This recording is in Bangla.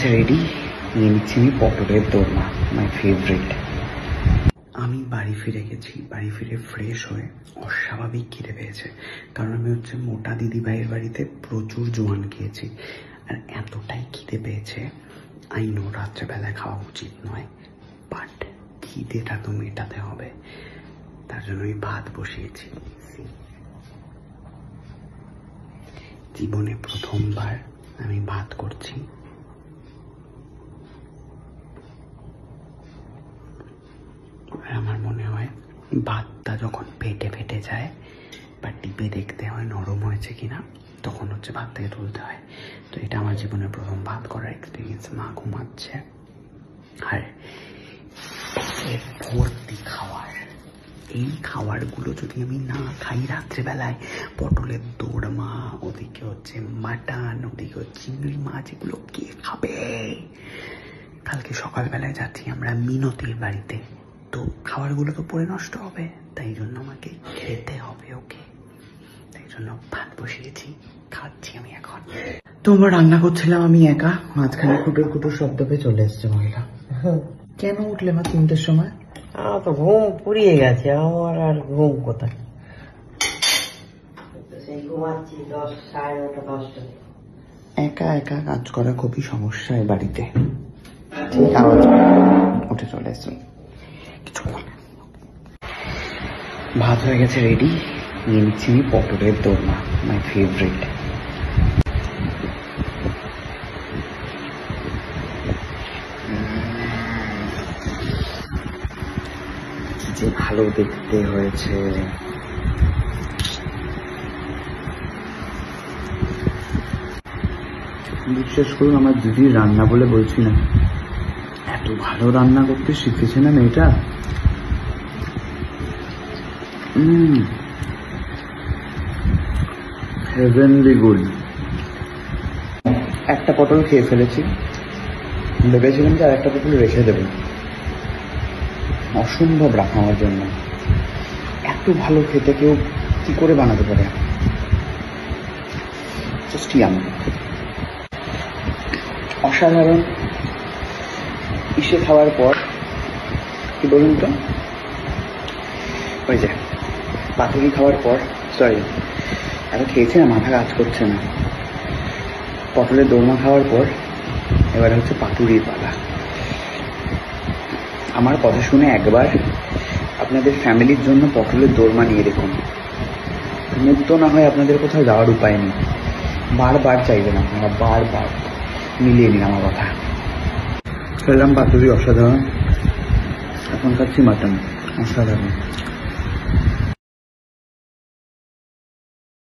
গেছে রেডি, নিয়ে নিচ্ছি আমি পটলের দোরমা, মাই ফেভারিট। আমি বাড়ি ফিরে গেছি, বাড়ি ফিরে ফ্রেশ হয়ে অস্বাভাবিক খিদে পেয়েছে, কারণ আমি হচ্ছে মোটা দিদিভাইয়ের বাড়িতে প্রচুর জোয়ান খেয়েছি। আর এতটাই খিদে পেয়েছে, আই নো রাত্রেবেলায় খাওয়া উচিত নয়, বাট খিদেটা তো মেটাতে হবে, তার জন্য আমি ভাত বসিয়েছি। জীবনে প্রথমবার আমি ভাত করছি। আর আমার মনে হয় ভাতটা যখন ফেটে ফেটে যায় বা টিপে দেখতে হয় নরম হয়েছে কিনা, তখন হচ্ছে ভাত থেকে তুলতে হয়। তো এটা আমার জীবনের প্রথম ভাত করার এক্সপিরিয়েন্স। মা ঘুমাচ্ছে আর ভর্তি খাওয়ার, এই খাবারগুলো যদি আমি না খাই রাত্রেবেলায়, পটলের দোরমা, ওদিকে হচ্ছে মাটন, ওদিকে হচ্ছে চিংড়ি মাছ, এগুলো কে খাবে? কালকে সকালবেলায় যাচ্ছি আমরা মিনতির বাড়িতে, তো খাবারগুলো তো পরে নষ্ট হবে, তাই জন্য আমাকে খেতে হবে। ওকে, তাই জন্য ভাত বসিয়েছি, খাচ্ছি আমি এখন। তোমার রান্না করছিলাম আমি একা, মাঝখানে কুটুর কুটুর শব্দ পেয়ে চলে এসছে মহিলা। কেন উঠলে মা 3টের সময়? আমার তো ঘুম পুড়িয়ে গেছে, আমার আর ঘুম কোথায়, সেই ঘুমাচ্ছি 10, সাড়ে 9টা 10টা। একা একা কাজ করা খুবই সমস্যা এই বাড়িতে। ঠিক আওয়াজ উঠে চলে এসছে। ভাত হয়ে গেছে রেডি, নিয়ে নিচ্ছি আমি পটলের দোরমা, মাই ফেভারিট। কি যে ভালো দেখতে হয়েছে। বিশ্বাস করুন, আমার দিদির রান্না বলে বলছি না, এত ভালো রান্না করতে শিখেছে না মেয়েটা। Heavenly good. একটা পটল খেয়ে ফেলেছি, ভেবেছিলাম যে আর একটা পটল রেখে দেবো, অসম্ভব রাখা আমার জন্য। এত ভালো খেতে কেউ কি করে বানাতে পারে? জাস্ট ইয়াম, অসাধারণ। ইসে খাওয়ার পর কি বলুন তো, ওই যে পাতুরি খাওয়ার পর, সরি এত খেয়েছি না, মাথা কাজ করছে না। পটলের দোরমা খাওয়ার পর এবার হচ্ছে পাতুরির পালা। আমার কথা শুনে একবার আপনাদের ফ্যামিলির জন্য পটলের দোরমা নিয়ে দেখুন, মুক্ত না হয় আপনাদের কোথাও যাওয়ার উপায় নেই। বারবার চাইবেন আপনারা, বারবার মিলিয়ে নিন আমার কথা। খেলাম পাতুরি, অসাধারণ। এখন খাচ্ছি মাটন, অসাধারণ।